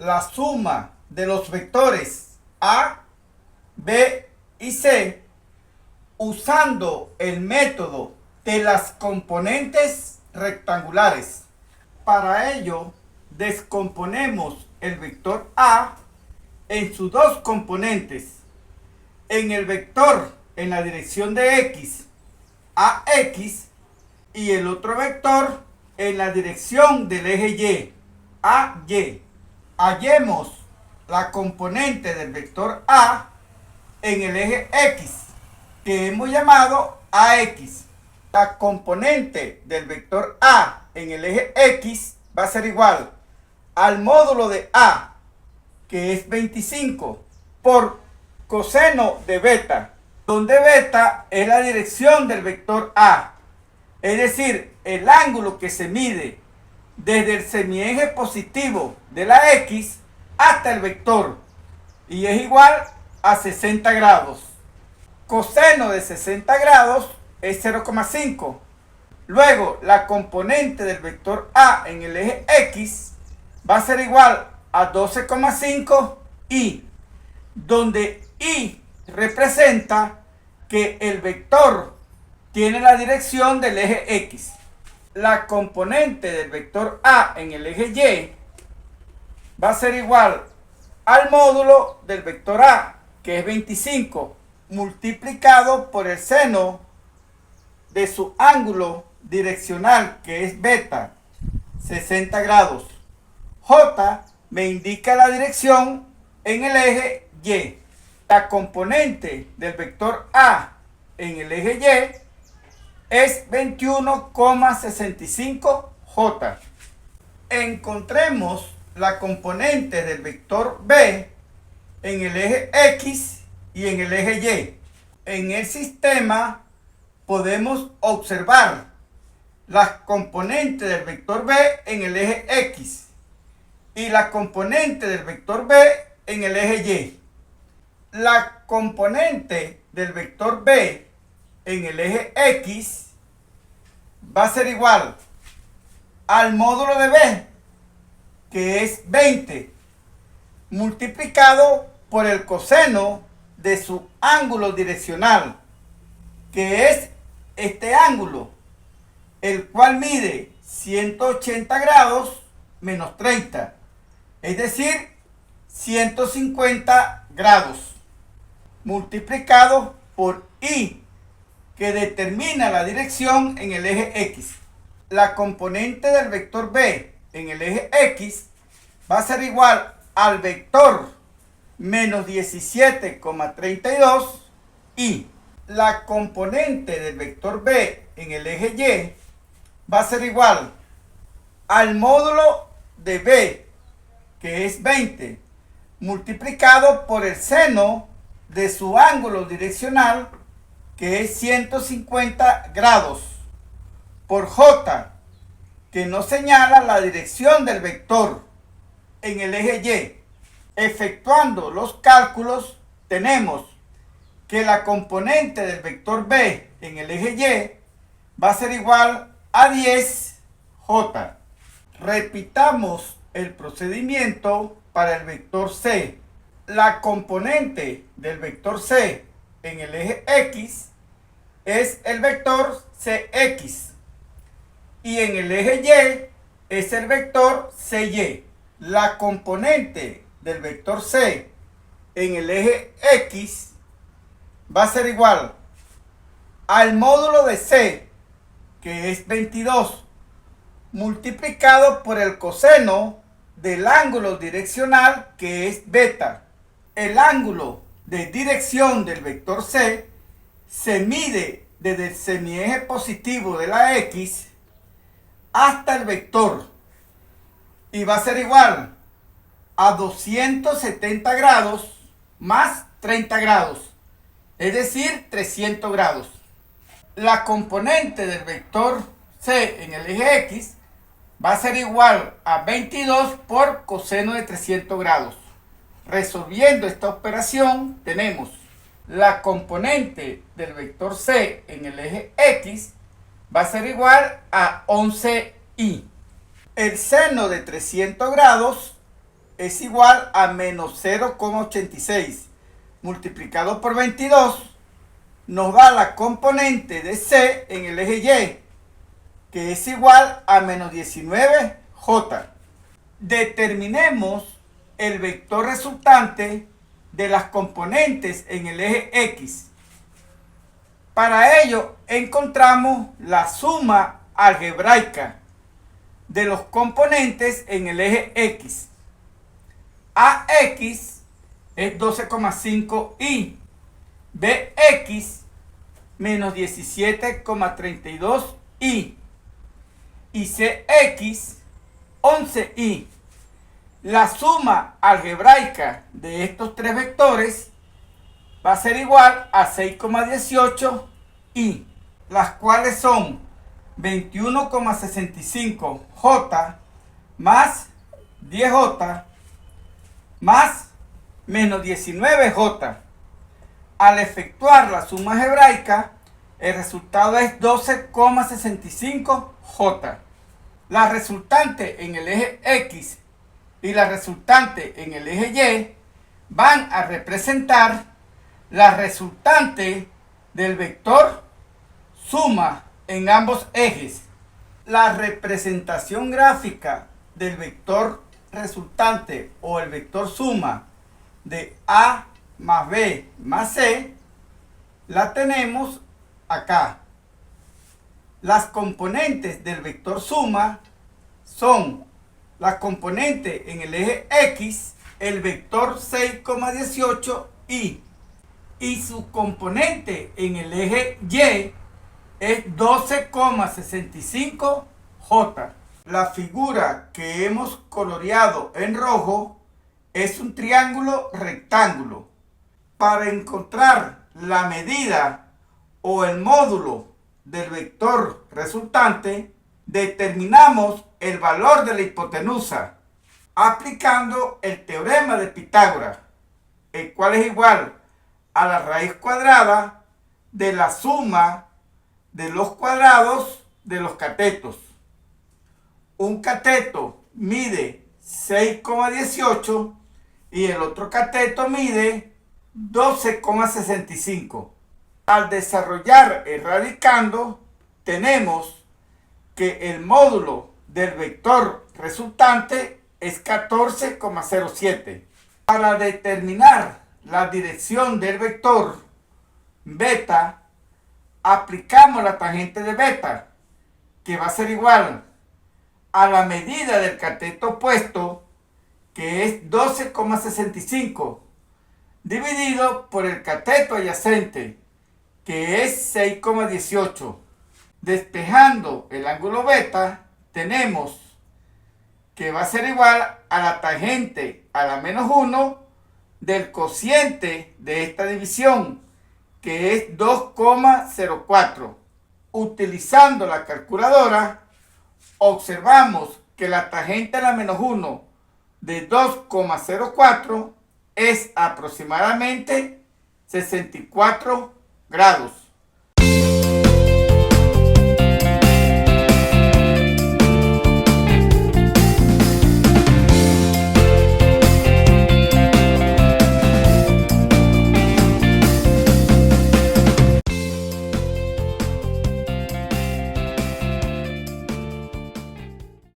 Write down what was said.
la suma de los vectores A, B y C usando el método de las componentes rectangulares. Para ello, descomponemos el vector A en sus dos componentes. En el vector en la dirección de X, AX, y el otro vector en la dirección del eje Y, AY. Hallemos la componente del vector A en el eje X, que hemos llamado AX. La componente del vector A en el eje X va a ser igual al módulo de A, que es 25, por coseno de beta, donde beta es la dirección del vector A, es decir, el ángulo que se mide desde el semieje positivo de la X hasta el vector, y es igual a 60 grados. Coseno de 60 grados es 0,5. Luego, la componente del vector A en el eje X va a ser igual a 12,5 y, donde y representa que el vector tiene la dirección del eje X. La componente del vector A en el eje Y va a ser igual al módulo del vector A, que es 25, multiplicado por el seno de su ángulo direccional, que es beta, 60 grados. J me indica la dirección en el eje Y. La componente del vector A en el eje Y es 21,65 J. Encontremos la componente del vector B en el eje X y en el eje Y. En el sistema podemos observar las componentes del vector B en el eje X y la componente del vector B en el eje Y. La componente del vector B en el eje X va a ser igual al módulo de B, que es 20, multiplicado por el coseno de su ángulo direccional, que es este ángulo, el cual mide 180 grados menos 30, es decir, 150 grados, multiplicado por I, que determina la dirección en el eje X. La componente del vector B en el eje X va a ser igual al vector menos 17,32 y la componente del vector B en el eje Y va a ser igual al módulo de B, que es 20, multiplicado por el seno de su ángulo direccional, que es 150 grados, por J, que nos señala la dirección del vector en el eje Y. Efectuando los cálculos, tenemos que la componente del vector B en el eje Y va a ser igual a 10 J. Repitamos el procedimiento para el vector C. La componente del vector C en el eje X es el vector CX y en el eje Y es el vector CY. La componente del vector C en el eje X va a ser igual al módulo de C, que es 22, multiplicado por el coseno del ángulo direccional, que es beta. El ángulo de dirección del vector C se mide desde el semieje positivo de la X hasta el vector y va a ser igual a 270 grados más 30 grados, es decir, 300 grados. La componente del vector C en el eje X va a ser igual a 22 por coseno de 300 grados. Resolviendo esta operación, tenemos la componente del vector C en el eje X va a ser igual a 11i. El seno de 300 grados es igual a menos 0,86 multiplicado por 22 nos da la componente de C en el eje Y, que es igual a menos 19J. Determinemos el vector resultante de las componentes en el eje X. Para ello encontramos la suma algebraica de los componentes en el eje X. AX es 12,5y, BX menos 17,32y y CX 11y. La suma algebraica de estos tres vectores va a ser igual a 6,18y, las cuales son 21,65J más 10J más menos 19J. Al efectuar la suma algebraica, el resultado es 12,65J. La resultante en el eje X y la resultante en el eje Y van a representar la resultante del vector suma en ambos ejes. La representación gráfica del vector resultante o el vector suma de A más B más C la tenemos acá. Las componentes del vector suma son la componente en el eje X, el vector 6,18y, y su componente en el eje Y es 12,65J. La figura que hemos coloreado en rojo es un triángulo rectángulo. Para encontrar la medida o el módulo del vector resultante, determinamos el valor de la hipotenusa aplicando el teorema de Pitágoras, el cual es igual a la raíz cuadrada de la suma de los cuadrados de los catetos. Un cateto mide 6,18 y el otro cateto mide 12,65. Al desarrollar el radicando, tenemos que el módulo del vector resultante es 14,07. Para determinar la dirección del vector beta, aplicamos la tangente de beta, que va a ser igual a la medida del cateto opuesto, que es 12,65, dividido por el cateto adyacente, que es 6,18. Despejando el ángulo beta, tenemos que va a ser igual a la tangente a la menos 1 del cociente de esta división, que es 2,04. Utilizando la calculadora, observamos que la tangente a la menos 1 de 2,04 es aproximadamente 64 grados.